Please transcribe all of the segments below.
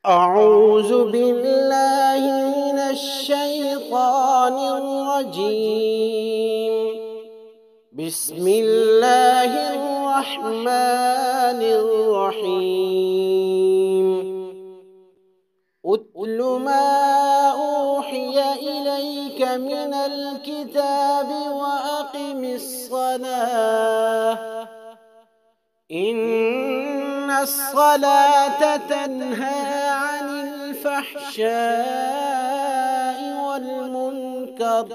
أعوذ بالله من الشيطان الرجيم. بسم الله الرحمن الرحيم. أتل ما أوحي إليك من الكتاب وأقم الصلاة إن الصلاة تنهى عن الفحشاء والمنكر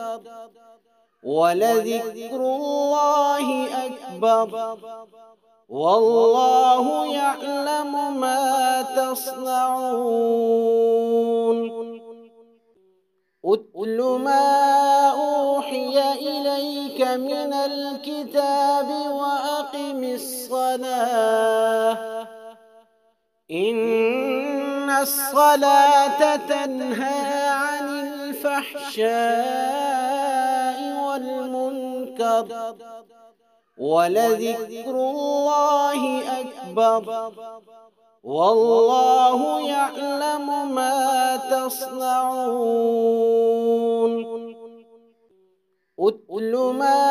ولذكر الله أكبر والله يعلم ما تصنعون. أتل ما أوحي إليك من الكتاب وأقم الصلاة إن الصلاة تنهى عن الفحشاء والمنكر ولذكر الله أكبر والله يعلم ما تصنعون. أتل ما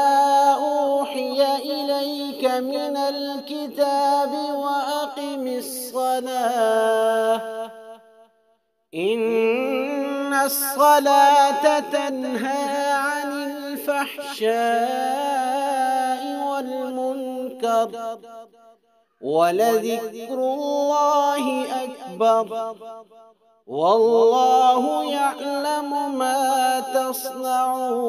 أوحي إليك من الكتاب وأقم الصلاة إن الصلاة تنهى عن الفحشاء والمنكر ولذكر الله أكبر والله يعلم ما تصنعون.